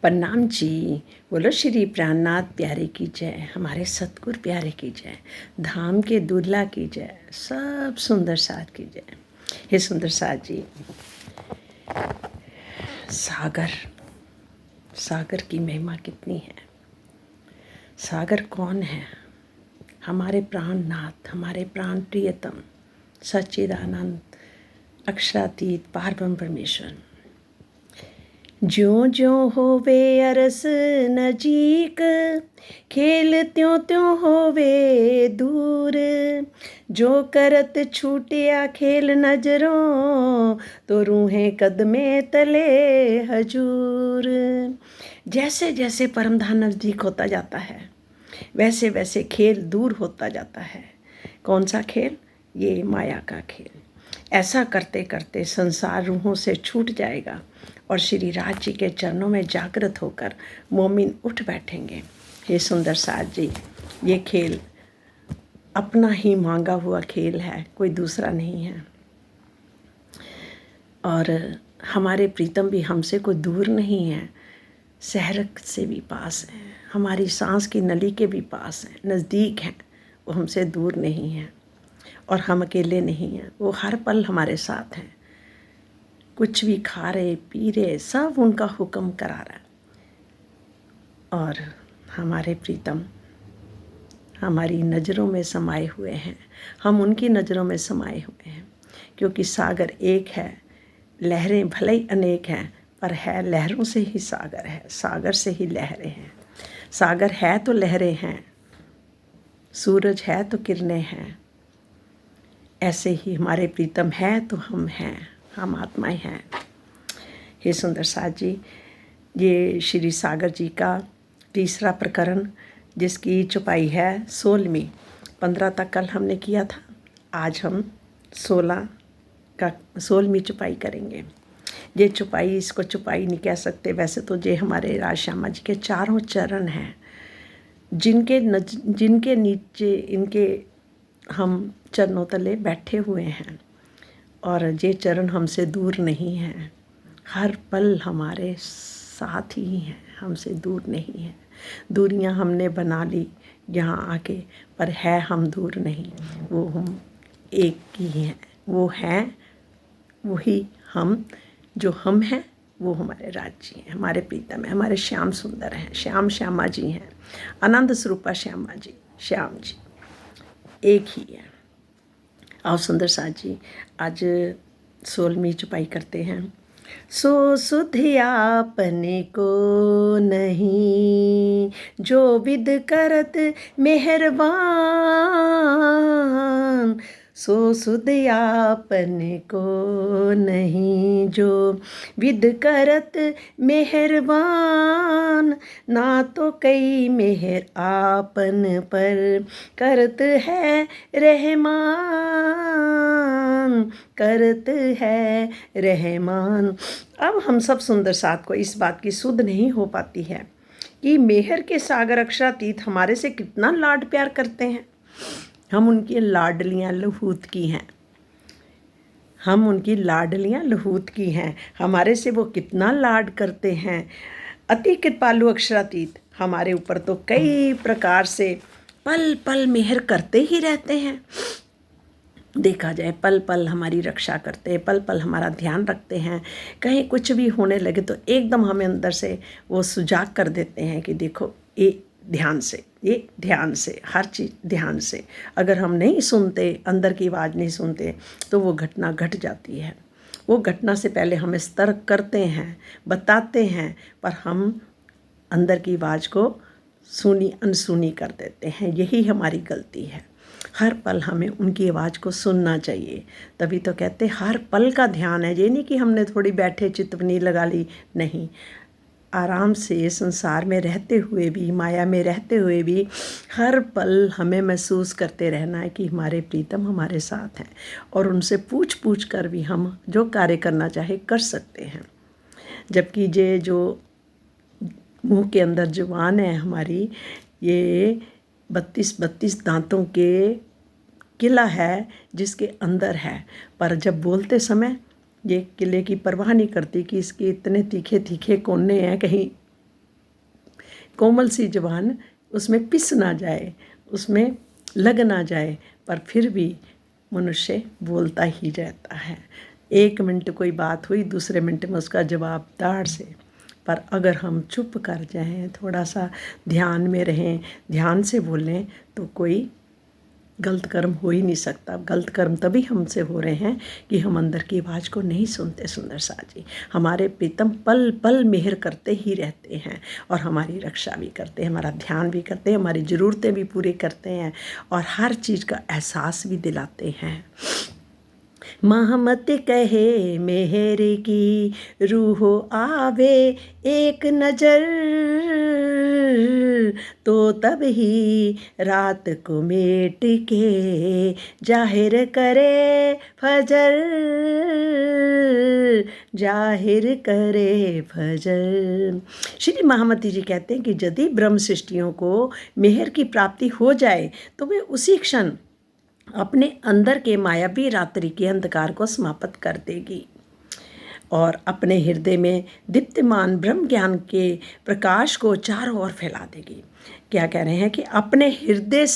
प्रणाम जी। बोलो श्री प्राणनाथ प्यारे की जय, हमारे सतगुरु प्यारे की जय, धाम के दूल्हा की जय, सब सुंदर साथ की जय। हे सुंदर साथ जी, सागर सागर की महिमा कितनी है। सागर कौन है? हमारे प्राणनाथ, हमारे प्राण प्रियतम सच्चिदानंद अक्षरातीत पारब्रह्म परमेश्वर। ज्यों ज्यों होवे अरस नजीक, खेल त्यों त्यों होवे दूर। जो करत छूटिया खेल नजरों, तो रूहें कदमे तले हजूर। जैसे जैसे परमधाम नज़दीक होता जाता है, वैसे वैसे खेल दूर होता जाता है। कौन सा खेल? ये माया का खेल। ऐसा करते करते संसार रूहों से छूट जाएगा और श्री राज जी के चरणों में जागृत होकर मोमिन उठ बैठेंगे। हे सुंदर साथ जी, ये खेल अपना ही मांगा हुआ खेल है, कोई दूसरा नहीं है। और हमारे प्रीतम भी हमसे कोई दूर नहीं है, शहर से भी पास है, हमारी सांस की नली के भी पास हैं, नज़दीक हैं। वो हमसे दूर नहीं है और हम अकेले नहीं हैं। वो हर पल हमारे साथ हैं। कुछ भी खा रहे पी रहे सब उनका हुक्म करा रहा है। और हमारे प्रीतम हमारी नज़रों में समाये हुए हैं, हम उनकी नज़रों में समाये हुए हैं। क्योंकि सागर एक है, लहरें भले ही अनेक हैं, पर है लहरों से ही सागर है, सागर से ही लहरें हैं। सागर है तो लहरें हैं, सूरज है तो किरणें हैं। ऐसे ही हमारे प्रीतम है तो हम हैं, हम आत्माएं हैं। हे सुंदर साथ जी, ये श्री सागर जी का तीसरा प्रकरण, जिसकी चौपाई है 16वीं। 15 तक कल हमने किया था, आज हम 16वीं चौपाई करेंगे। ये चौपाई, इसको चौपाई नहीं कह सकते, वैसे तो ये हमारे राज श्यामा जी के चारों चरण हैं, जिनके नीचे इनके हम चरणों तले बैठे हुए हैं। और ये चरण हमसे दूर नहीं हैं, हर पल हमारे साथ ही हैं, हमसे दूर नहीं हैं। दूरियां हमने बना ली यहाँ आके, पर है हम दूर नहीं, वो हम एक ही हैं। वो हैं वही हम, जो हम हैं वो हमारे राज्य हैं, हमारे प्रीतम हैं, हमारे श्याम सुंदर हैं, श्याम श्यामा जी हैं, आनंद स्वरूपा श्यामा जी, श्याम जी एक ही है। आओ सुंदर साथ जी, आज 16वीं चौपाई करते हैं। सो सुध आपने को नहीं, जो विद करत मेहरबान। सो सुध आपने को नहीं, जो विद करत मेहरबान। ना तो कई मेहर आपन पर, करत है रहमान, करत है रहमान। अब हम सब सुंदर साथ को इस बात की सुध नहीं हो पाती है कि मेहर के सागर अक्षरातीत हमारे से कितना लाड प्यार करते हैं। हम उनकी लाडलियाँ लहूत की हैं, हम उनकी लाडलियाँ लहूत की हैं, हमारे से वो कितना लाड करते हैं। अति कृपालु अक्षरातीत हमारे ऊपर तो कई प्रकार से पल पल मेहर करते ही रहते हैं। देखा जाए पल पल हमारी रक्षा करते हैं, पल पल हमारा ध्यान रखते हैं। कहीं कुछ भी होने लगे तो एकदम हमें अंदर से वो सुजाग कर देते हैं कि देखो ये ध्यान से, ये ध्यान से, हर चीज़ ध्यान से। अगर हम नहीं सुनते, अंदर की आवाज़ नहीं सुनते, तो वो घटना घट जाती है। वो घटना से पहले हमें सतर्क करते हैं, बताते हैं, पर हम अंदर की आवाज़ को सुनी अनसुनी कर देते हैं। यही हमारी गलती है। हर पल हमें उनकी आवाज़ को सुनना चाहिए। तभी तो कहते हर पल का ध्यान है। ये नहीं कि हमने थोड़ी बैठे चितवनी लगा ली, नहीं, आराम से संसार में रहते हुए भी, माया में रहते हुए भी हर पल हमें महसूस करते रहना है कि हमारे प्रीतम हमारे साथ हैं, और उनसे पूछ पूछ कर भी हम जो कार्य करना चाहे कर सकते हैं। जबकि ये जो मुंह के अंदर जुबान है हमारी, ये 32 दांतों के किला है जिसके अंदर है, पर जब बोलते समय ये किले की परवाह नहीं करती कि इसके इतने तीखे तीखे कोने हैं, कहीं कोमल सी ज़ुबान उसमें पिस ना जाए, उसमें लग ना जाए, पर फिर भी मनुष्य बोलता ही रहता है। 1 मिनट कोई बात हुई, दूसरे मिनट में उसका जवाब दाड़ से। पर अगर हम चुप कर जाएं, थोड़ा सा ध्यान में रहें, ध्यान से बोलें, तो कोई गलत कर्म हो ही नहीं सकता। गलत कर्म तभी हमसे हो रहे हैं कि हम अंदर की आवाज़ को नहीं सुनते। सुंदर साथ जी, हमारे प्रीतम पल पल मेहर करते ही रहते हैं और हमारी रक्षा भी करते हैं, हमारा ध्यान भी करते हैं, हमारी ज़रूरतें भी पूरी करते हैं और हर चीज़ का एहसास भी दिलाते हैं। महमत कहे मेहर की रूह आवे एक नज़र, तो तब ही रात को मेट के जाहिर करे फजर, जाहिर करे फजर। श्री महामती जी कहते हैं कि यदि ब्रह्म सृष्टियों को मेहर की प्राप्ति हो जाए तो वे उसी क्षण अपने अंदर के मायावी रात्रि के अंधकार को समाप्त कर देगी और अपने हृदय में दीप्तिमान ब्रह्म ज्ञान के प्रकाश को चारों ओर फैला देगी। क्या कह रहे हैं कि अपने हृदय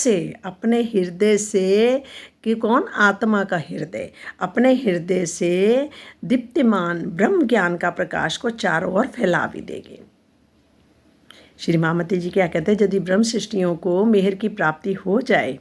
से कि कौन? आत्मा का हृदय, अपने हृदय से दीप्तिमान ब्रह्म ज्ञान का प्रकाश को चारों ओर फैला भी देगी। श्री महामती जी क्या कहते हैं? यदि ब्रह्म सृष्टियों को मेहर की प्राप्ति हो जाए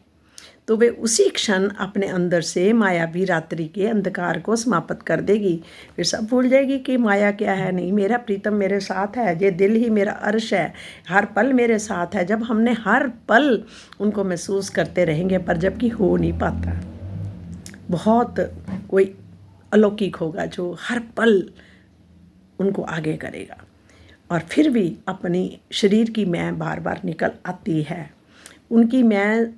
तो वे उसी क्षण अपने अंदर से मायावी रात्रि के अंधकार को समाप्त कर देगी। फिर सब भूल जाएगी कि माया क्या है। नहीं, मेरा प्रीतम मेरे साथ है, ये दिल ही मेरा अर्श है, हर पल मेरे साथ है। जब हमने हर पल उनको महसूस करते रहेंगे, पर जबकि हो नहीं पाता। बहुत कोई अलौकिक होगा जो हर पल उनको आगे करेगा और फिर भी अपनी शरीर की मैं बार बार निकल आती है। उनकी मैं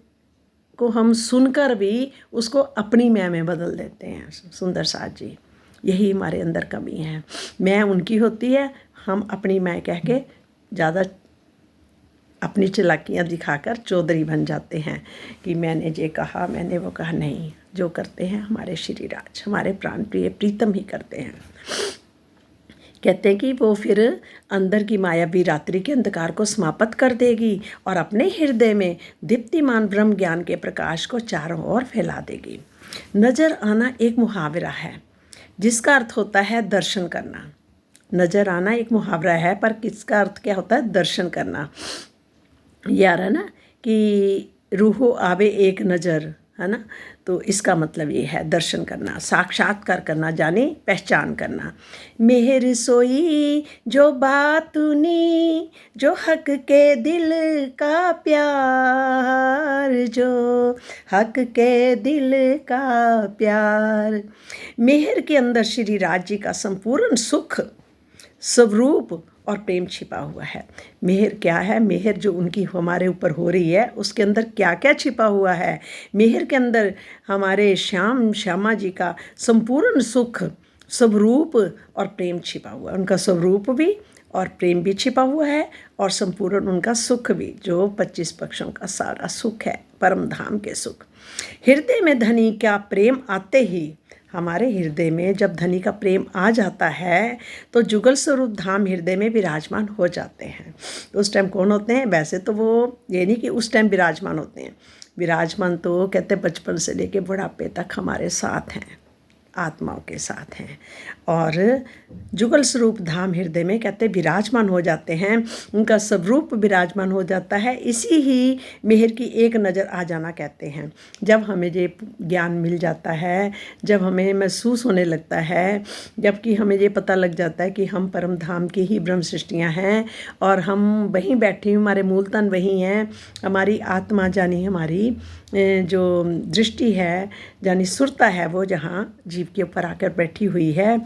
को हम सुनकर भी उसको अपनी मैं में बदल देते हैं। सुंदर साथ जी, यही हमारे अंदर कमी है। मैं उनकी होती है, हम अपनी मैं कह के ज़्यादा अपनी चालाकियाँ दिखाकर चौधरी बन जाते हैं कि मैंने ये कहा, मैंने वो कहा। नहीं, जो करते हैं हमारे श्री राज, हमारे प्राण प्रिय प्रीतम ही करते हैं। कहते हैं कि वो फिर अंदर की मायावी रात्रि के अंधकार को समाप्त कर देगी और अपने हृदय में दीप्तिमान ब्रह्म ज्ञान के प्रकाश को चारों ओर फैला देगी। नज़र आना एक मुहावरा है जिसका अर्थ होता है दर्शन करना। नज़र आना एक मुहावरा है, पर किसका अर्थ क्या होता है? दर्शन करना। यार है ना कि रूहो आवे एक नज़र, है ना। तो इसका मतलब ये है दर्शन करना, साक्षात्कार करना, जाने पहचान करना। मेहर सोई जो बातुनी, जो हक के दिल का प्यार, जो हक के दिल का प्यार। मेहर के अंदर श्री राज जी का संपूर्ण सुख, स्वरूप और प्रेम छिपा हुआ है। मेहर क्या है? मेहर जो उनकी हमारे ऊपर हो रही है उसके अंदर क्या क्या छिपा हुआ है? मेहर के अंदर हमारे श्यामा जी का संपूर्ण सुख, स्वरूप और प्रेम छिपा हुआ है। उनका स्वरूप भी और प्रेम भी छिपा हुआ है और संपूर्ण उनका सुख भी, जो 25 पक्षों का सारा सुख है, परम धाम के सुख। हृदय में धनी का प्रेम आते ही, हमारे हृदय में जब धनी का प्रेम आ जाता है तो जुगल स्वरूप धाम हृदय में विराजमान हो जाते हैं। तो उस टाइम कौन होते हैं? वैसे तो वो ये नहीं कि उस टाइम विराजमान होते हैं, विराजमान तो कहते बचपन से लेके बुढ़ापे तक हमारे साथ हैं, आत्माओं के साथ हैं। और जुगल स्वरूप धाम हृदय में कहते विराजमान हो जाते हैं, उनका स्वरूप विराजमान हो जाता है। इसी ही मेहर की एक नज़र आ जाना कहते हैं। जब हमें ये ज्ञान मिल जाता है, जब हमें महसूस होने लगता है, जबकि हमें ये पता लग जाता है कि हम परम धाम की ही ब्रह्म सृष्टियाँ हैं और हम वहीं बैठे, हमारे मूल तन वहीं हैं, हमारी आत्मा जानी हमारी जो दृष्टि है, यानी सुरता है, वो जहाँ जीव के ऊपर आकर बैठी हुई है।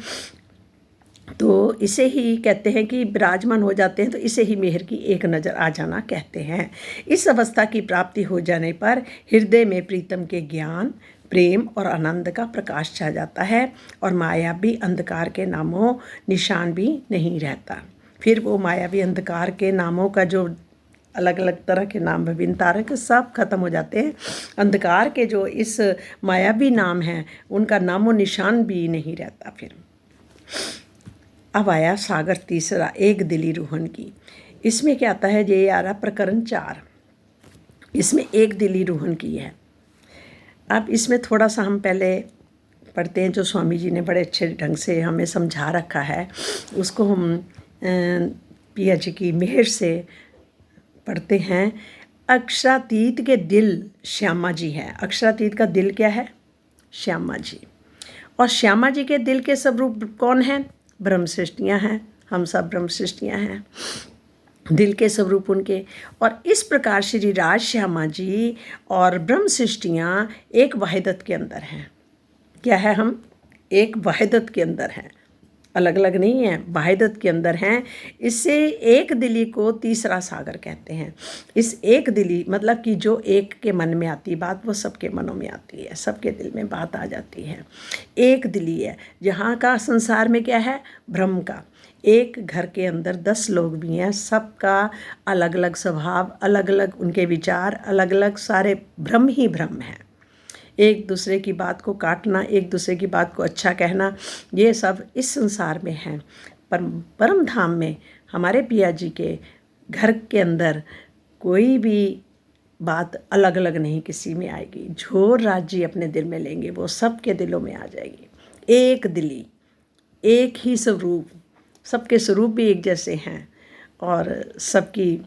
तो इसे ही कहते हैं कि विराजमान हो जाते हैं, तो इसे ही मेहर की एक नज़र आ जाना कहते हैं। इस अवस्था की प्राप्ति हो जाने पर हृदय में प्रीतम के ज्ञान, प्रेम और आनंद का प्रकाश छा जाता है और मायावी अंधकार के नामों निशान भी नहीं रहता। फिर वो मायावी अंधकार के नामों का जो अलग अलग तरह के नाम, विभिन्न तरह के, सब खत्म हो जाते हैं। अंधकार के जो इस मायावी नाम हैं उनका नामो निशान भी नहीं रहता। फिर अब आया सागर तीसरा, एक दिली रूहन की। इसमें क्या आता है, ये आ रहा प्रकरण 4, इसमें एक दिली रूहन की है। अब इसमें थोड़ा सा हम पहले पढ़ते हैं, जो स्वामी जी ने बड़े अच्छे ढंग से हमें समझा रखा है, उसको हम पिया जी की मेहर से पढ़ते हैं। अक्षरातीत के दिल श्यामा जी हैं। अक्षरातीत का दिल क्या है? श्यामा जी। और श्यामा जी के दिल के सब रूप कौन हैं? ब्रह्म सृष्टियाँ हैं। हम सब ब्रह्म सृष्टियाँ हैं, दिल के स्वरूप उनके। और इस प्रकार श्री राज श्यामा जी और ब्रह्म सृष्टियाँ एक वाहिदत के अंदर हैं। क्या है? हम एक वाहिदत के अंदर हैं, अलग अलग नहीं हैं, वाहिदत के अंदर हैं। इससे एक दिली को तीसरा सागर कहते हैं। इस एक दिली मतलब कि जो एक के मन में आती बात वो सबके मनों में आती है, सबके दिल में बात आ जाती है। एक दिली है जहाँ का संसार में क्या है? ब्रह्म का। एक घर के अंदर 10 लोग भी हैं, सबका अलग अलग स्वभाव, अलग अलग उनके विचार, अलग अलग, सारे ब्रह्म ही ब्रह्म हैं। एक दूसरे की बात को काटना, एक दूसरे की बात को अच्छा कहना, ये सब इस संसार में है। पर परम धाम में हमारे पिया जी के घर के अंदर कोई भी बात अलग अलग नहीं किसी में आएगी। जो राज्य अपने दिल में लेंगे वो सबके दिलों में आ जाएगी। एक दिली, एक ही स्वरूप, सबके स्वरूप भी एक जैसे हैं और सबकी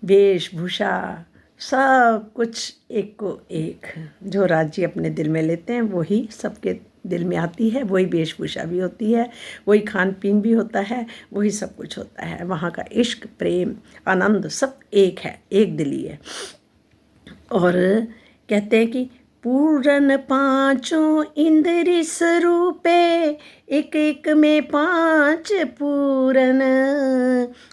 वेशभूषा सब कुछ एक को एक। जो राज्य अपने दिल में लेते हैं वही सबके दिल में आती है, वही वेशभूषा भी होती है, वही खान पीन भी होता है, वही सब कुछ होता है। वहाँ का इश्क, प्रेम, आनंद सब एक है, एक दिली है। और कहते हैं कि पूरन पांचों इंद्रिय स्वरूपे, एक एक में 5 पूरन,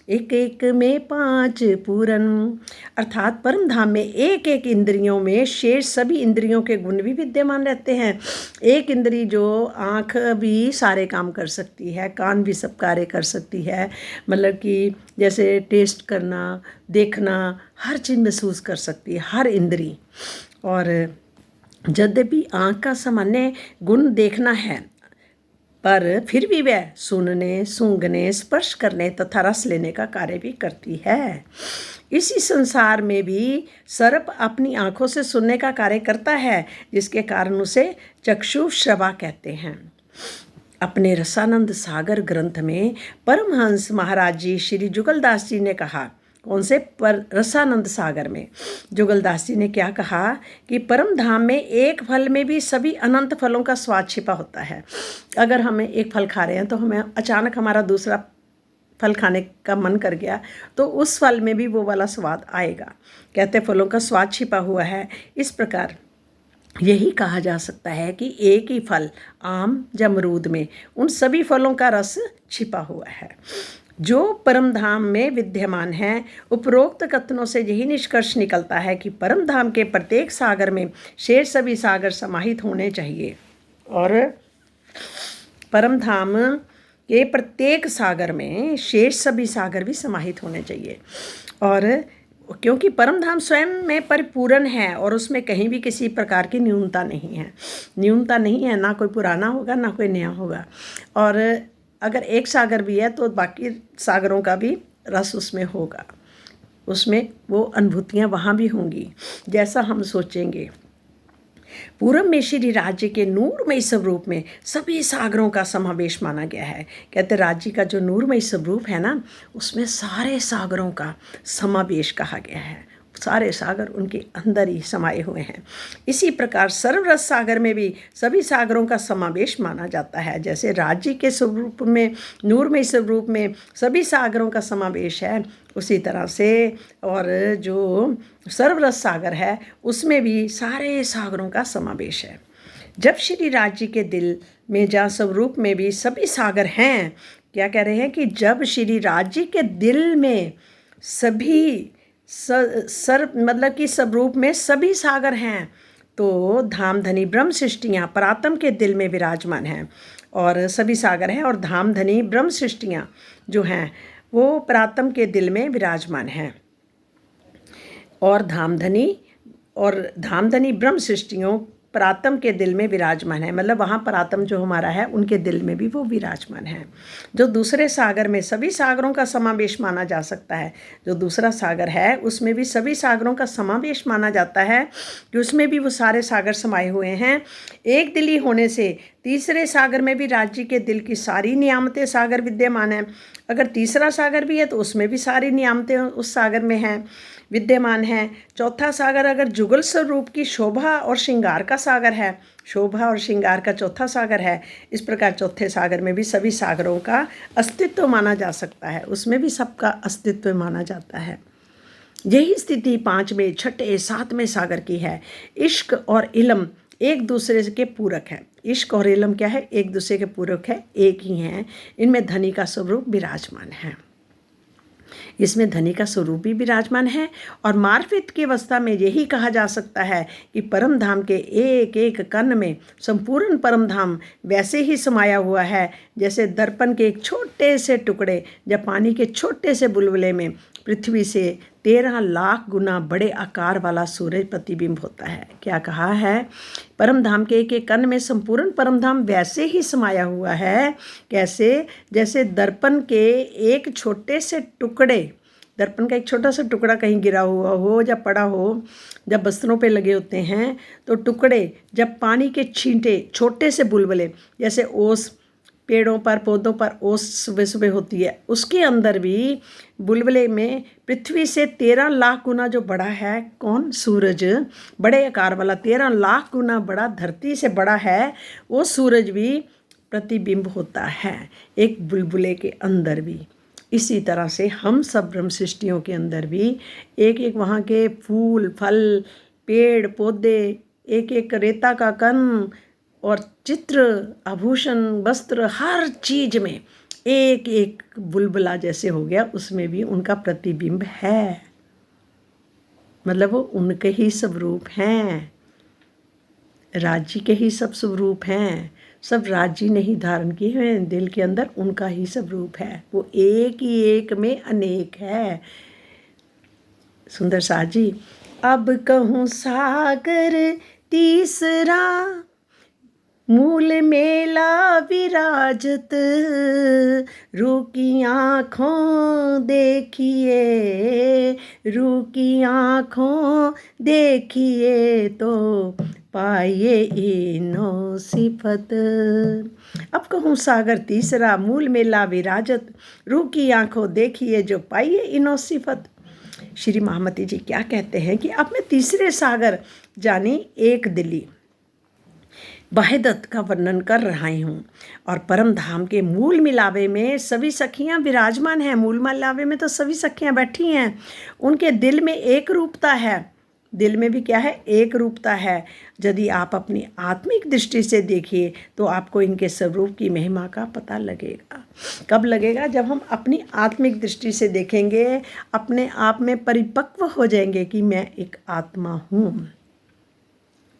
एक एक में 5 पूरन। अर्थात परम धाम में एक एक इंद्रियों में शेष सभी इंद्रियों के गुण भी विद्यमान रहते हैं। एक इंद्री जो आँख भी सारे काम कर सकती है, कान भी सब कार्य कर सकती है, मतलब कि जैसे टेस्ट करना, देखना, हर चीज़ महसूस कर सकती है हर इंद्री। और यद्यपि आँख का सामान्य गुण देखना है, पर फिर भी वह सुनने, सूंघने, स्पर्श करने तथा रस लेने का कार्य भी करती है। इसी संसार में भी सर्प अपनी आँखों से सुनने का कार्य करता है, जिसके कारण उसे चक्षु श्रवा कहते हैं। अपने रसानंद सागर ग्रंथ में परमहंस महाराज जी श्री जुगलदास जी ने कहा, कौन से? पर रसानंद सागर में जुगलदास जी ने क्या कहा कि परम धाम में एक फल में भी सभी अनंत फलों का स्वाद छिपा होता है। अगर हमें एक फल खा रहे हैं तो हमें अचानक हमारा दूसरा फल खाने का मन कर गया तो उस फल में भी वो वाला स्वाद आएगा। कहते फलों का स्वाद छिपा हुआ है। इस प्रकार यही कहा जा सकता है कि एक ही फल, आम या अमरूद में, उन सभी फलों का रस छिपा हुआ है जो परम धाम में विद्यमान है। उपरोक्त कथनों से यही निष्कर्ष निकलता है कि परम धाम के प्रत्येक सागर में शेष सभी सागर समाहित होने चाहिए। और परम धाम के प्रत्येक सागर में शेष सभी सागर भी समाहित होने चाहिए। और क्योंकि परम धाम स्वयं में परिपूर्ण है और उसमें कहीं भी किसी प्रकार की न्यूनता नहीं है, न्यूनता नहीं है, ना कोई पुराना होगा ना कोई नया होगा। और अगर एक सागर भी है तो बाकी सागरों का भी रस उसमें होगा, उसमें वो अनुभूतियाँ वहाँ भी होंगी जैसा हम सोचेंगे। पूरब में श्री राज्य के नूरमय स्वरूप में सभी सागरों का समावेश माना गया है। कहते राज्य का जो नूरमय स्वरूप है ना, उसमें सारे सागरों का समावेश कहा गया है, सारे सागर उनके अंदर ही समाये हुए हैं। इसी प्रकार सर्वरस सागर में भी सभी सागरों का समावेश माना जाता है। जैसे राज्य के स्वरूप में, नूरमय स्वरूप में सभी सागरों का समावेश है, उसी तरह से और जो सर्वरस सागर है उसमें भी सारे सागरों का समावेश है। जब श्री राज्य के दिल में, जहाँ स्वरूप में भी सभी सागर हैं, क्या कह रहे हैं कि जब श्री राज्य के दिल में सभी मतलब कि स्वरूप में सभी सागर हैं, तो धामधनी ब्रह्म सृष्टियाँ परात्म के दिल में विराजमान हैं और सभी सागर हैं। और धामधनी ब्रह्म सृष्टियाँ जो हैं वो परात्म के दिल में विराजमान हैं। और धामधनी ब्रह्म सृष्टियों परात्म के दिल में विराजमान है। मतलब वहाँ परात्म जो हमारा है उनके दिल में भी वो विराजमान है। जो दूसरे सागर में सभी सागरों का समावेश माना जा सकता है, जो दूसरा सागर है उसमें भी सभी सागरों का समावेश माना जाता है कि उसमें भी वो सारे सागर समाये हुए हैं। एक दिली होने से तीसरे सागर में भी राज्य के दिल की सारी नियामतें सागर विद्यमान हैं। अगर तीसरा सागर भी है तो उसमें भी सारी नियामतें उस सागर में हैं, विद्यमान है। चौथा सागर अगर जुगल स्वरूप की शोभा और श्रृंगार का सागर है, शोभा और श्रृंगार का चौथा सागर है, इस प्रकार चौथे सागर में भी सभी सागरों का अस्तित्व माना जा सकता है, उसमें भी सबका अस्तित्व माना जाता है। यही स्थिति पांचवें, छठे, सातवें सागर की है। इश्क और इल्म एक दूसरे के पूरक है। इश्क और इल्म क्या है? एक दूसरे के पूरक है, एक ही हैं। इनमें धनी का स्वरूप विराजमान है, इसमें धनी का स्वरूप भी विराजमान है। और मार्फित की अवस्था में यही कहा जा सकता है कि परम धाम के एक एक कण में संपूर्ण परम धाम वैसे ही समाया हुआ है जैसे दर्पण के एक छोटे से टुकड़े जब पानी के छोटे से बुलबुले में पृथ्वी से 13 लाख गुना बड़े आकार वाला सूरज प्रतिबिंब होता है। क्या कहा है? परम धाम के एक एक कण में संपूर्ण परम धाम वैसे ही समाया हुआ है। कैसे? जैसे दर्पण के एक छोटे से टुकड़े, दर्पण का एक छोटा सा टुकड़ा कहीं गिरा हुआ हो या पड़ा हो, जब वस्त्रों पे लगे होते हैं तो टुकड़े जब पानी के छींटे छोटे से बुलबुले, जैसे ओस पेड़ों पर पौधों पर ओस सुबह सुबह होती है, उसके अंदर भी बुलबुले में पृथ्वी से 13 लाख गुना जो बड़ा है, कौन? सूरज, बड़े आकार वाला 13 लाख गुना बड़ा धरती से बड़ा है, वो सूरज भी प्रतिबिंब होता है एक बुलबुले के अंदर भी। इसी तरह से हम सब ब्रह्म सृष्टियों के अंदर भी एक एक वहाँ के फूल, फल, पेड़, पौधे, एक एक रेता का कण और चित्र, आभूषण, वस्त्र, हर चीज में एक एक बुलबुला जैसे हो गया, उसमें भी उनका प्रतिबिंब है। मतलब वो उनके ही स्वरूप हैं, राज्य के ही सब स्वरूप हैं। सब राज्य नहीं धारण किए हुए हैं, दिल के अंदर उनका ही स्वरूप है। वो एक ही एक में अनेक है। सुंदर साज जी, अब कहूँ सागर तीसरा मूल मेला विराजत, रूकी आँखों देखिए, रूकी आँखों देखिए तो पाइए इनो सिफत। अब कहूँ सागर तीसरा मूल मेला विराजत, रूकी आँखों देखिए जो पाइए इनो सिफत। श्री महामती जी क्या कहते हैं कि अब मैं तीसरे सागर जानी एक दिली वहदत का वर्णन कर रहा हूँ। और परम धाम के मूल मिलावे में सभी सखियाँ विराजमान हैं। मूल मिलावे में तो सभी सखियाँ बैठी हैं, उनके दिल में एक रूपता है। दिल में भी क्या है? एक रूपता है। यदि आप अपनी आत्मिक दृष्टि से देखिए तो आपको इनके स्वरूप की महिमा का पता लगेगा। कब लगेगा? जब हम अपनी आत्मिक दृष्टि से देखेंगे, अपने आप में परिपक्व हो जाएंगे कि मैं एक आत्मा हूँ,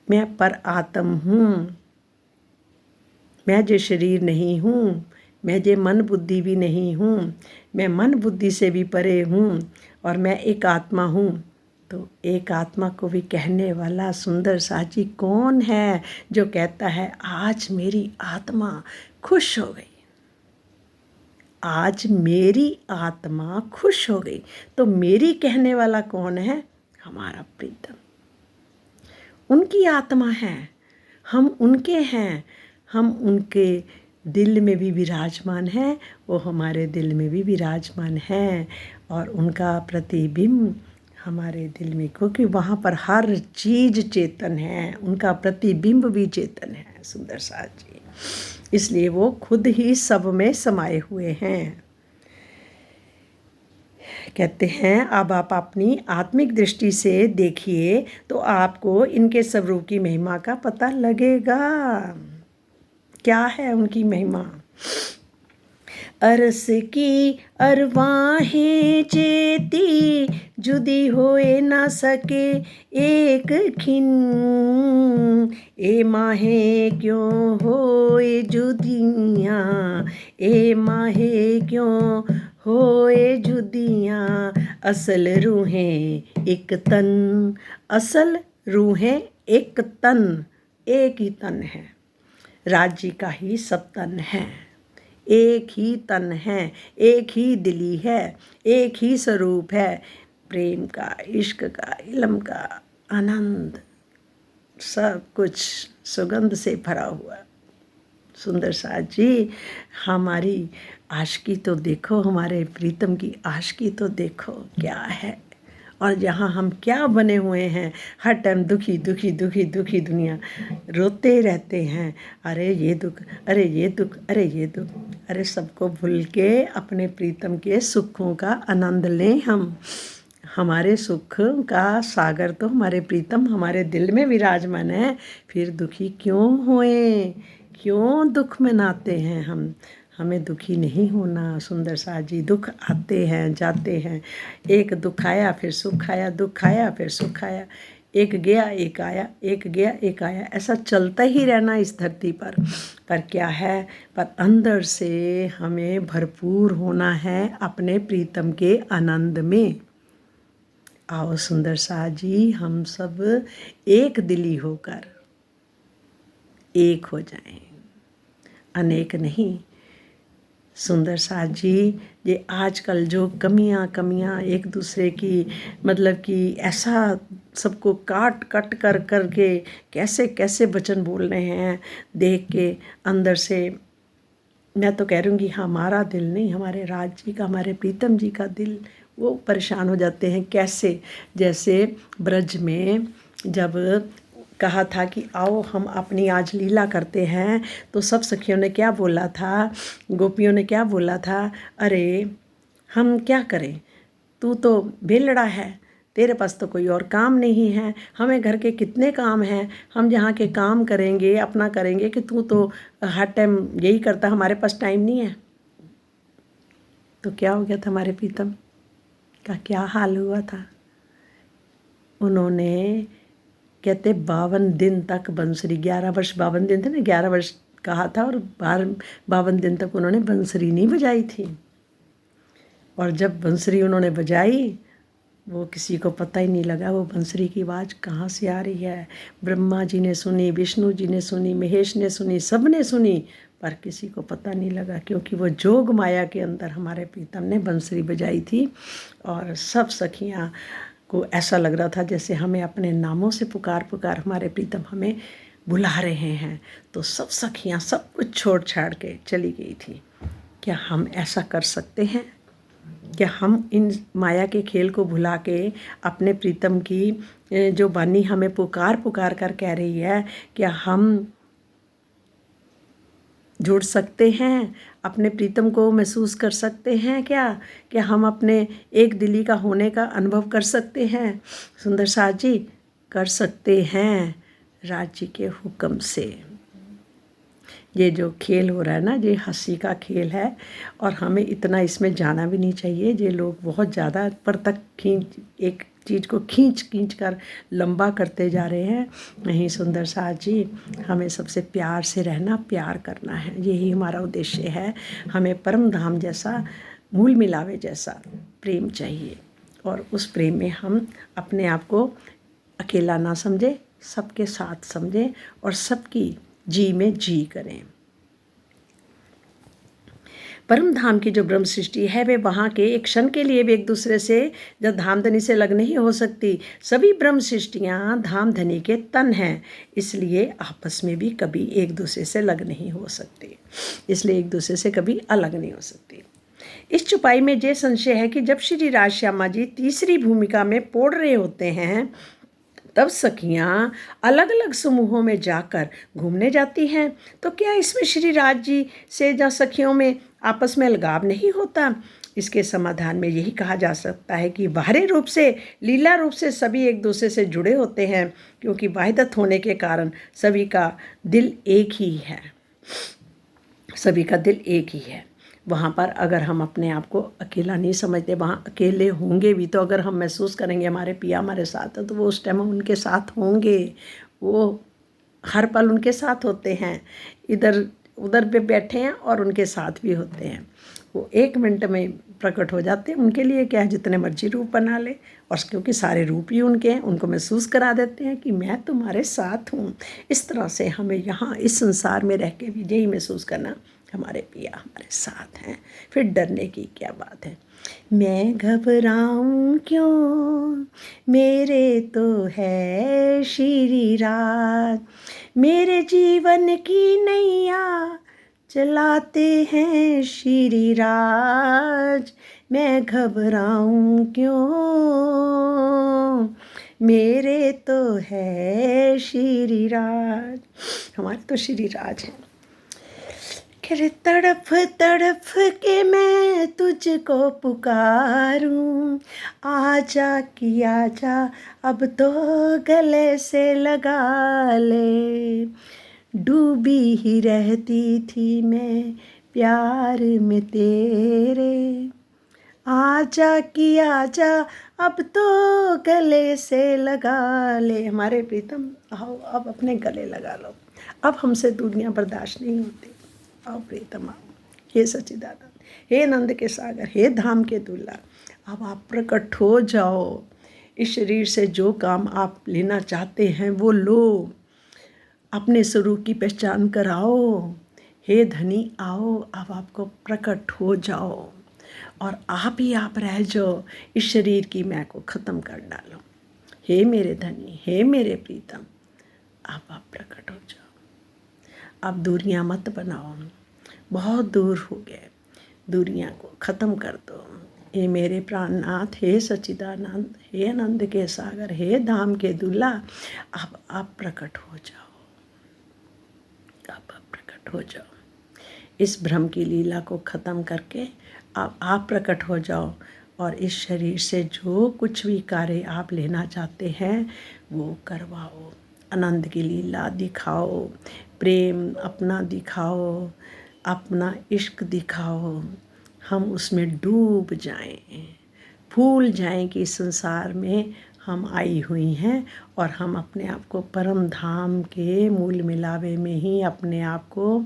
मैं पर आत्म हूँ, मैं जो शरीर नहीं हूँ, मैं जो मन बुद्धि भी नहीं हूँ, मैं मन बुद्धि से भी परे हूँ और मैं एक आत्मा हूँ। तो एक आत्मा को भी कहने वाला सुंदर साजी कौन है जो कहता है आज मेरी आत्मा खुश हो गई, आज मेरी आत्मा खुश हो गई। तो मेरी कहने वाला कौन है? हमारा प्रीतम, उनकी आत्मा है, हम उनके हैं, हम उनके दिल में भी विराजमान हैं, वो हमारे दिल में भी विराजमान हैं और उनका प्रतिबिंब हमारे दिल में, क्योंकि वहाँ पर हर चीज़ चेतन है, उनका प्रतिबिंब भी चेतन है। सुंदर साज जी, इसलिए वो खुद ही सब में समाये हुए हैं। कहते हैं अब आप अपनी आत्मिक दृष्टि से देखिए तो आपको इनके स्वरूप की महिमा का पता लगेगा। क्या है उनकी महिमा? अरस की अरवाहें चेती जुदी होए ना सके एक खिन, ए माहे क्यों होए जुदियाँ, ए माहे क्यों होए जुदियाँ, असल रूहें एक तन, असल रूहें एक तन, एक ही तन है, राज जी का ही सब तन है, एक ही तन है, एक ही दिली है, एक ही स्वरूप है, प्रेम का, इश्क का, इल्म का आनंद, सब कुछ सुगंध से भरा हुआ। सुंदर साथ जी, हमारी आशिकी तो देखो, हमारे प्रीतम की आशिकी तो देखो क्या है, और जहाँ हम क्या बने हुए हैं, हर टाइम दुखी दुखी दुखी दुखी दुनिया, रोते रहते हैं, अरे ये दुख, अरे ये दुख, अरे ये दुख। अरे सबको भूल के अपने प्रीतम के सुखों का आनंद लें हम। हमारे सुख का सागर तो हमारे प्रीतम हमारे दिल में विराजमान है, फिर दुखी क्यों होए, क्यों दुख मनाते हैं हम। हमें दुखी नहीं होना सुंदर साथ जी। दुख आते हैं जाते हैं, एक दुख आया फिर सुख आया, दुख आया फिर सुख आया, एक गया एक आया, एक गया एक आया, ऐसा चलता ही रहना इस धरती पर क्या है, पर अंदर से हमें भरपूर होना है अपने प्रीतम के आनंद में। आओ सुंदर साथ जी, हम सब एक दिली होकर एक हो जाएं, अनेक नहीं। सुंदर साथ जी, ये आजकल जो कमियां एक दूसरे की, मतलब कि ऐसा सबको काट कट कर के कैसे कैसे वचन बोल रहे हैं, देख के अंदर से मैं तो कह रहूँगी हमारा दिल नहीं, हमारे राज जी का, हमारे प्रीतम जी का दिल वो परेशान हो जाते हैं। कैसे, जैसे ब्रज में जब कहा था कि आओ हम अपनी आज लीला करते हैं, तो सब सखियों ने क्या बोला था, गोपियों ने क्या बोला था, अरे हम क्या करें, तू तो बेलड़ा है, तेरे पास तो कोई और काम नहीं है, हमें घर के कितने काम हैं, हम जहाँ के काम करेंगे अपना करेंगे, कि तू तो हर टाइम यही करता, हमारे पास टाइम नहीं है। तो क्या हो गया था, हमारे प्रीतम का क्या हाल हुआ था, उन्होंने कहते 52 दिन तक बंसरी, 11 वर्ष 52 दिन थे ना, 11 वर्ष कहा था, और 52 दिन तक उन्होंने बंसरी नहीं बजाई थी। और जब बंसरी उन्होंने बजाई, वो किसी को पता ही नहीं लगा वो बंसरी की आवाज़ कहाँ से आ रही है। ब्रह्मा जी ने सुनी, विष्णु जी ने सुनी, महेश ने सुनी, सब ने सुनी, पर किसी को पता नहीं लगा, क्योंकि वो जोग माया के अंदर हमारे प्रीतम ने बंसरी बजाई थी। और सब सखियाँ को ऐसा लग रहा था जैसे हमें अपने नामों से पुकार पुकार हमारे प्रीतम हमें बुला रहे हैं। तो सब सखियाँ सब कुछ छोड़ छाड़ के चली गई थी। क्या हम ऐसा कर सकते हैं? क्या हम इन माया के खेल को भुला के अपने प्रीतम की जो वाणी हमें पुकार पुकार कर कह रही है, क्या हम जुड़ सकते हैं, अपने प्रीतम को महसूस कर सकते हैं? क्या हम अपने एक दिली का होने का अनुभव कर सकते हैं? सुंदर साथ जी, कर सकते हैं, राज जी के हुक्म से। ये जो खेल हो रहा है ना, ये हंसी का खेल है, और हमें इतना इसमें जाना भी नहीं चाहिए। ये लोग बहुत ज़्यादा पर तक एक चीज़ को खींच कर लंबा करते जा रहे हैं। नहीं सुंदर साथ जी, हमें सबसे प्यार से रहना, प्यार करना है, यही हमारा उद्देश्य है। हमें परम धाम जैसा, मूल मिलावे जैसा प्रेम चाहिए, और उस प्रेम में हम अपने आप को अकेला ना समझें, सबके साथ समझें, और सबकी जी में जी करें। परम धाम की जो ब्रह्म सृष्टि है, वे वहाँ के एक क्षण के लिए भी एक दूसरे से जब धामधनी से लग नहीं हो सकती। सभी ब्रह्म सृष्टियाँ धामधनी के तन हैं, इसलिए आपस में भी कभी एक दूसरे से लग नहीं हो सकती, इसलिए एक दूसरे से कभी अलग नहीं हो सकती। इस चुपाई में ये संशय है कि जब श्री राज श्यामा जी तीसरी भूमिका में पोड़ रहे होते हैं, तब सखियाँ अलग अलग समूहों में जाकर घूमने जाती हैं। तो क्या इसमें श्री राज जी से या सखियों में आपस में अलगाव नहीं होता? इसके समाधान में यही कहा जा सकता है कि बाहरी रूप से, लीला रूप से सभी एक दूसरे से जुड़े होते हैं, क्योंकि वाहिदत होने के कारण सभी का दिल एक ही है, सभी का दिल एक ही है। वहाँ पर अगर हम अपने आप को अकेला नहीं समझते, वहाँ अकेले होंगे भी तो अगर हम महसूस करेंगे हमारे पिया हमारे साथ है, तो वो उस टाइम हम उनके साथ होंगे, वो हर पल उनके साथ होते हैं, इधर उधर पे बैठे हैं और उनके साथ भी होते हैं। वो एक मिनट में प्रकट हो जाते हैं। उनके लिए क्या है, जितने मर्जी रूप बना ले, और क्योंकि सारे रूप ही उनके हैं, उनको महसूस करा देते हैं कि मैं तुम्हारे साथ हूँ। इस तरह से हमें यहाँ इस संसार में रह के भी यही महसूस करना, हमारे पिया हमारे साथ हैं, फिर डरने की क्या बात है। मैं घबराऊं क्यों, मेरे तो है श्री राज, मेरे जीवन की नैया चलाते हैं श्री राज। मैं घबराऊं क्यों, मेरे तो है श्री राज, हमारे तो श्री राज हैं। खैर तड़फ तड़फ के मैं तुझको पुकारूं, आजा कि आजा अब तो गले से लगा ले, डूबी ही रहती थी मैं प्यार में तेरे, आजा कि आजा अब तो गले से लगा ले। हमारे प्रीतम आओ अब अपने गले लगा लो, अब हमसे दूरियां बर्दाश्त नहीं होती। आओ प्रीतम आओ, हे सच्चिदानंद, हे नंद के सागर, हे धाम के दूल्हा, अब आप प्रकट हो जाओ। इस शरीर से जो काम आप लेना चाहते हैं वो लो, अपने स्वरूप की पहचान कराओ। हे धनी आओ, अब आपको प्रकट हो जाओ और आप ही आप रह जाओ, इस शरीर की मैं को ख़त्म कर डालो। हे मेरे धनी, हे मेरे प्रीतम, आप प्रकट हो जाओ। अब दूरियां मत बनाओ, बहुत दूर हो गए, दूरियां को ख़त्म कर दो। हे मेरे प्राणनाथ, हे सच्चिदानंद, हे आनंद के सागर, हे धाम के दूल्हा, अब आप प्रकट हो जाओ, अब आप प्रकट हो जाओ। इस भ्रम की लीला को ख़त्म करके अब आप प्रकट हो जाओ और इस शरीर से जो कुछ भी कार्य आप लेना चाहते हैं वो करवाओ। आनंद की लीला दिखाओ, प्रेम अपना दिखाओ, अपना इश्क दिखाओ, हम उसमें डूब जाएं, भूल जाएं कि इस संसार में हम आई हुई हैं और हम अपने आप को परम धाम के मूल मिलावे में ही अपने आप को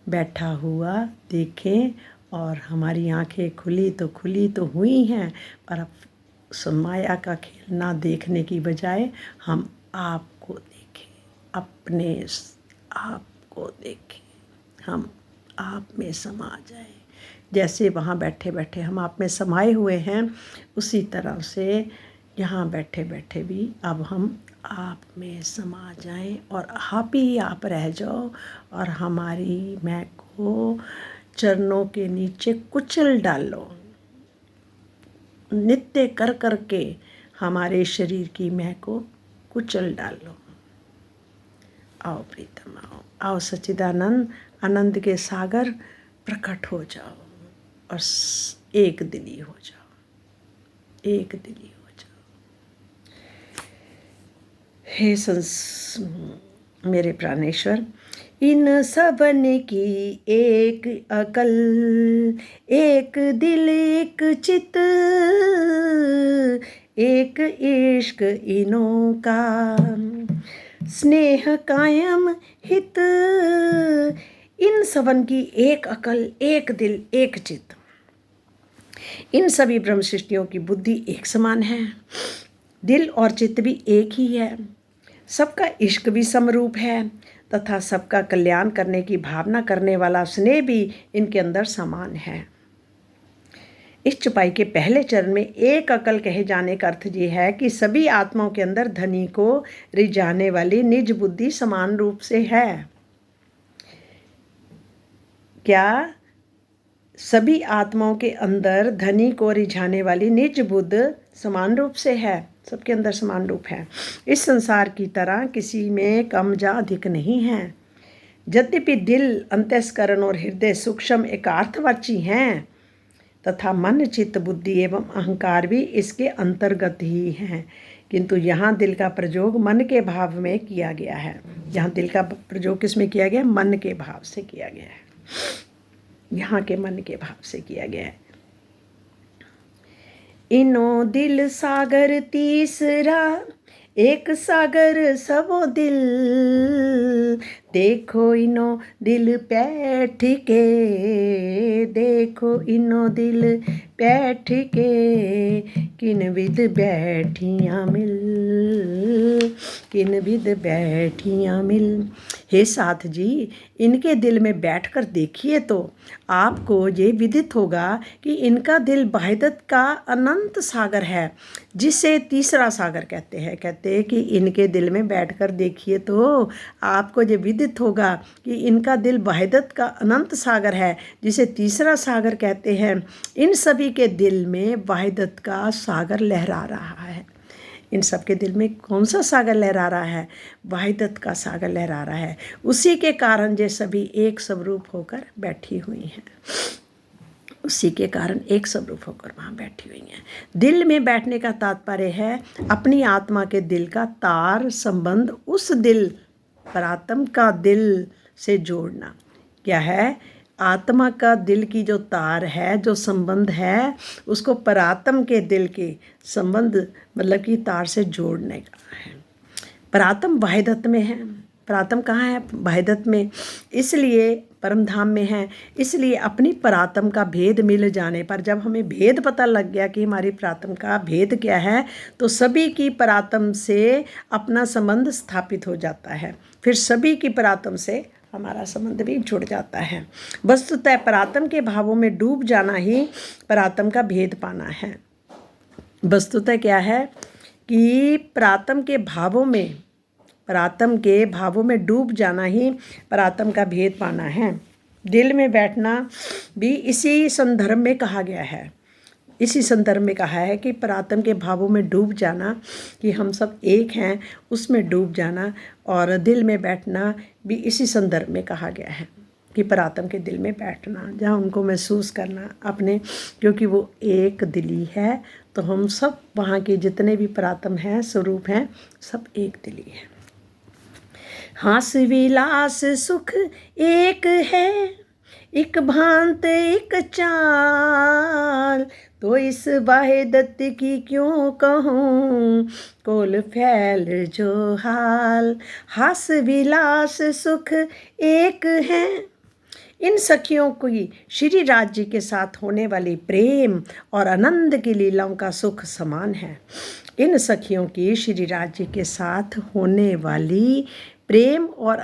बैठा हुआ देखें। और हमारी आंखें खुली तो हुई हैं, पर अब माया का खेल ना देखने की बजाय हम आपको देखें, अपने आप को देखें, हम आप में समा जाए। जैसे वहाँ बैठे बैठे हम आप में समाये हुए हैं, उसी तरह से यहाँ बैठे बैठे भी अब हम आप में समा जाएं और आप ही आप रह जाओ और हमारी मैं को चरणों के नीचे कुचल डालो। नित्य कर कर के हमारे शरीर की मैं को कुचल डालो। आओ प्रीतम आओ, आओ सच्चिदानंद, आनंद के सागर, प्रकट हो जाओ और एक दिली हो जाओ, एक दिली हो जाओ। हे मेरे प्राणेश्वर, इन सबन की एक अकल, एक दिल एक चित, एक इश्क इनों का, स्नेह कायम हित। इन सबन की एक अकल, एक दिल एक चित। इन सभी ब्रह्म सृष्टियों की बुद्धि एक समान है, दिल और चित्त भी एक ही है, सबका इश्क भी समरूप है तथा सबका कल्याण करने की भावना करने वाला स्नेह भी इनके अंदर समान है। इस चौपाई के पहले चरण में एक अकल कहे जाने का अर्थ ये है कि सभी आत्माओं के अंदर धनी को रिझाने वाली निज बुद्धि समान रूप से है। क्या सभी आत्माओं के अंदर धनी को रिझाने वाली निज बुद्ध समान रूप से है? सबके अंदर समान रूप है। इस संसार की तरह किसी में कम या अधिक नहीं है। यद्यपि दिल, अंतस्करण और हृदय सूक्ष्म एकार्थवाची हैं तथा मन, चित्त, बुद्धि एवं अहंकार भी इसके अंतर्गत ही हैं, किंतु यहाँ दिल का प्रयोग मन के भाव में किया गया है। यहाँ दिल का प्रयोग किस में किया गया? मन के भाव से किया गया है, यहाँ के मन के भाव से किया गया है। इनो दिल सागर तीसरा, एक सागर सबो दिल, देखो इनो दिल बैठ के, देखो इनो दिल बैठ के, किन विद बैठियाँ मिल, किन विद बैठियाँ मिल। हे साथ जी, इनके दिल में बैठकर देखिए तो आपको ये विदित होगा कि इनका दिल वहदत का अनंत सागर है, जिसे तीसरा सागर कहते हैं। कहते हैं कि इनके दिल में बैठकर देखिए तो आपको ये विदित होगा कि इनका दिल वहदत का अनंत सागर है, जिसे तीसरा सागर कहते हैं। इन सभी के दिल में वहदत का सागर लहरा रहा है। इन सब के दिल में कौन सा सागर लहरा रहा है? वहदत का सागर लहरा रहा है। उसी के कारण ये सभी एक स्वरूप होकर बैठी हुई हैं, उसी के कारण एक स्वरूप होकर वहाँ बैठी हुई हैं। दिल में बैठने का तात्पर्य है अपनी आत्मा के दिल का तार संबंध उस दिल परात्म का दिल से जोड़ना। क्या है? आत्मा का दिल की जो तार है, जो संबंध है, उसको परात्म के दिल के संबंध मतलब कि तार से जोड़ने का है। परात्म वहदत में है। परात्म कहाँ है? वहदत में, इसलिए परम धाम में है। इसलिए अपनी परात्म का भेद मिल जाने पर, जब हमें भेद पता लग गया कि हमारी परात्म का भेद क्या है, तो सभी की परात्म से अपना संबंध स्थापित हो जाता है। फिर सभी की परात्म से हमारा संबंध भी जुड़ जाता है। वस्तुतः परात्म के भावों में डूब जाना ही परात्म का भेद पाना है। वस्तुतः क्या है कि परात्म के भावों में, परात्म के भावों में डूब जाना ही परात्म का भेद पाना है। दिल में बैठना भी इसी संदर्भ में कहा गया है। इसी संदर्भ में कहा है कि परात्म के भावों में डूब जाना, कि हम सब एक हैं, उसमें डूब जाना। और दिल में बैठना भी इसी संदर्भ में कहा गया है कि परात्म के दिल में बैठना, जहाँ उनको महसूस करना अपने, क्योंकि वो एक दिली है। तो हम सब वहाँ के जितने भी परात्म हैं, स्वरूप हैं, सब एक दिली हैं। हास विलास सुख एक है, एक भांत एक चाल, तो इस वहदत की क्यों कहूँ, कोल फैल जो हाल। हास विलास सुख एक है। इन सखियों की श्री राज जी के साथ होने वाली प्रेम और आनंद की लीलाओं का सुख समान है। इन सखियों की श्री राज जी के साथ होने वाली प्रेम और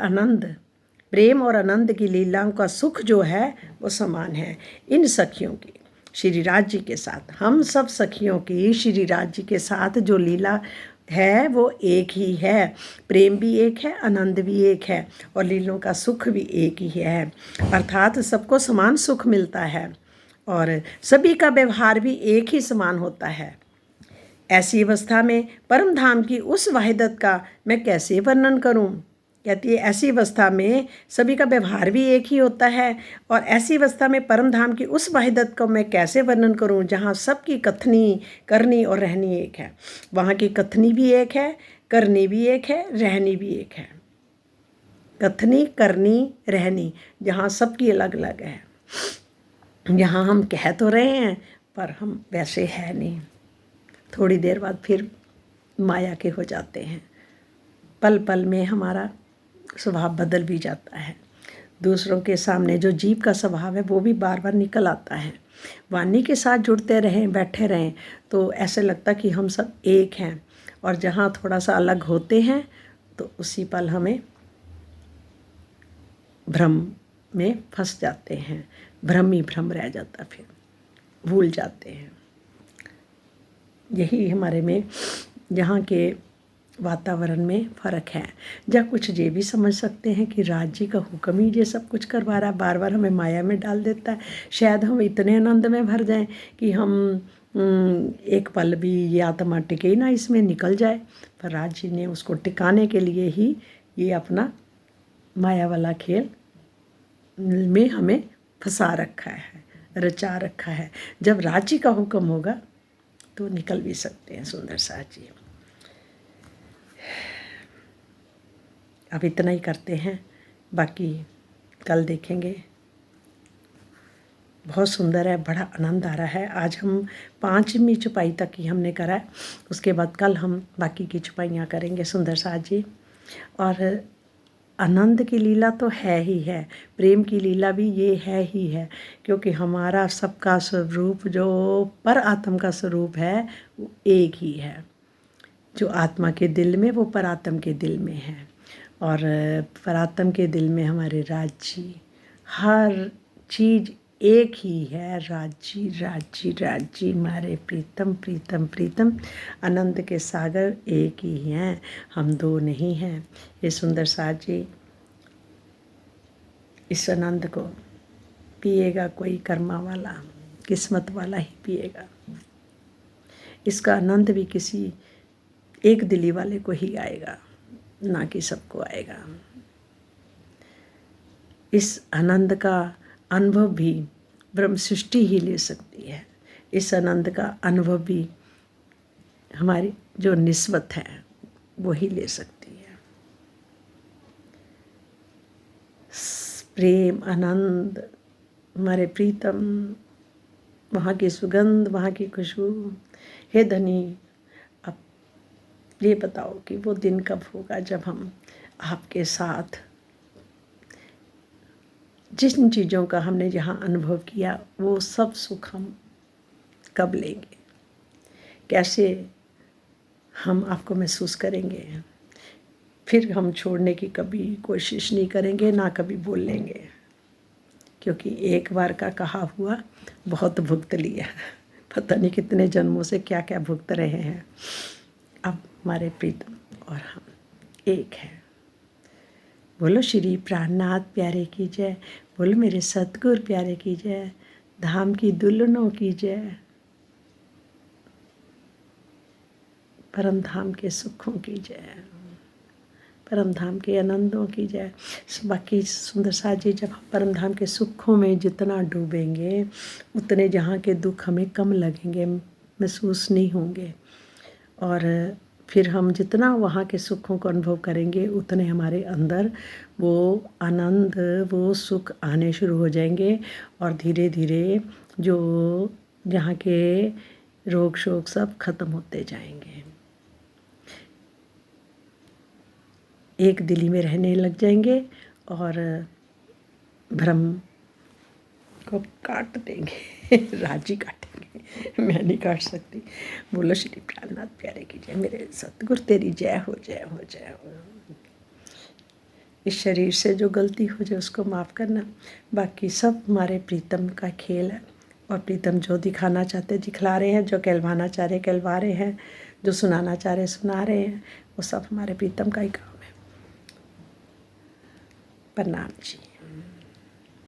आनंद की लीलाओं का सुख जो है वो समान है। इन सखियों की श्री राज जी के साथ, हम सब सखियों की श्री राज जी के साथ जो लीला है वो एक ही है। प्रेम भी एक है, आनंद भी एक है, और लीलों का सुख भी एक ही है। अर्थात सबको समान सुख मिलता है और सभी का व्यवहार भी एक ही समान होता है। ऐसी अवस्था में परम धाम की उस वहदत का मैं कैसे वर्णन करूं? कहती है ऐसी अवस्था में सभी का व्यवहार भी एक ही होता है, और ऐसी अवस्था में परम धाम की उस वहदत को मैं कैसे वर्णन करूं जहाँ सबकी कथनी, करनी और रहनी एक है। वहाँ की कथनी भी एक है, करनी भी एक है, रहनी भी एक है। कथनी, करनी, रहनी, जहाँ सबकी अलग अलग है। यहाँ हम कह तो रहे हैं पर हम वैसे है नहीं। थोड़ी देर बाद फिर माया के हो जाते हैं। पल पल में हमारा स्वभाव बदल भी जाता है। दूसरों के सामने जो जीव का स्वभाव है वो भी बार बार निकल आता है। वाणी के साथ जुड़ते रहें, बैठे रहें, तो ऐसे लगता कि हम सब एक हैं, और जहाँ थोड़ा सा अलग होते हैं तो उसी पल हमें भ्रम में फंस जाते हैं। भ्रम ही भ्रम रह जाता, फिर भूल जाते हैं। यही हमारे में यहाँ के वातावरण में फ़र्क है। जब कुछ ये भी समझ सकते हैं कि राज जी का हुक्म ही ये सब कुछ करवा रहा है, बार बार हमें माया में डाल देता है। शायद हम इतने आनंद में भर जाएं कि हम एक पल भी ये आत्मा टिके ही ना, इसमें निकल जाए। पर राज जी ने उसको टिकाने के लिए ही ये अपना माया वाला खेल में हमें फंसा रखा है, रचा रखा है। जब राज जी का हुक्म होगा तो निकल भी सकते हैं सुंदर साथ जी। अब इतना ही करते हैं, बाकी कल देखेंगे। बहुत सुंदर है, बड़ा आनंद आ रहा है। आज हम 5वीं चौपाई तक ही हमने करा है, उसके बाद कल हम बाकी की चौपाइयाँ करेंगे सुंदर साज जी। और आनंद की लीला तो है ही है, प्रेम की लीला भी ये है ही है, क्योंकि हमारा सबका स्वरूप जो पर आत्म का स्वरूप है वो एक ही है। जो आत्मा के दिल में वो परात्म के दिल में है, और परात्म के दिल में हमारे राज्य हर चीज़ एक ही है। राज्य राज्य राज्य हमारे प्रीतम प्रीतम प्रीतम आनंद के सागर एक ही हैं, हम दो नहीं हैं। ये सुंदर साज जी, इस आनंद को पिएगा कोई कर्मा वाला, किस्मत वाला ही पिएगा। इसका आनंद भी किसी एक दिली वाले को ही आएगा, ना कि सबको आएगा। इस आनंद का अनुभव भी ब्रह्म सृष्टि ही ले सकती है। इस आनंद का अनुभव भी हमारी जो निस्बत है वो ही ले सकती है। प्रेम आनंद हमारे प्रीतम, वहाँ की सुगंध, वहाँ की खुशबू। हे धनी, अब ये बताओ कि वो दिन कब होगा जब हम आपके साथ जिन चीज़ों का हमने जहाँ अनुभव किया वो सब सुख हम कब लेंगे, कैसे हम आपको महसूस करेंगे। फिर हम छोड़ने की कभी कोशिश नहीं करेंगे, ना कभी बोल लेंगे, क्योंकि एक बार का कहा हुआ बहुत भुगत लिया, पता नहीं कितने जन्मों से क्या क्या भुगत रहे हैं। अब हमारे प्रीतम और हम एक हैं। बोलो श्री प्राणनाथ प्यारे की जय, बोलो मेरे सतगुरु प्यारे की जय, धाम की दुल्हनों की जय, परम धाम के सुखों की जय, परम धाम के आनंदों की जय। बाकी सुंदर साज जी, जब हम परम धाम के सुखों में जितना डूबेंगे उतने जहाँ के दुख हमें कम लगेंगे, महसूस नहीं होंगे, और फिर हम जितना वहाँ के सुखों को अनुभव करेंगे उतने हमारे अंदर वो आनंद, वो सुख आने शुरू हो जाएंगे, और धीरे धीरे जो जहाँ के रोग शोक सब खत्म होते जाएंगे, एक दिली में रहने लग जाएंगे और भ्रम को काट देंगे, राजी काटेंगे, मैं नहीं काट सकती। बोलो श्री प्राणनाथ प्यारे की जय, मेरे सतगुरु तेरी जय हो जय हो जय हो। इस शरीर से जो गलती हो जाए उसको माफ़ करना, बाकी सब हमारे प्रीतम का खेल है, और प्रीतम जो दिखाना चाहते दिखला रहे हैं, जो कहलवाना चाह रहे कहलवा रहे हैं, जो सुनाना चाह रहे सुना रहे हैं, वो सब हमारे प्रीतम का ही काम है। प्रणाम जी।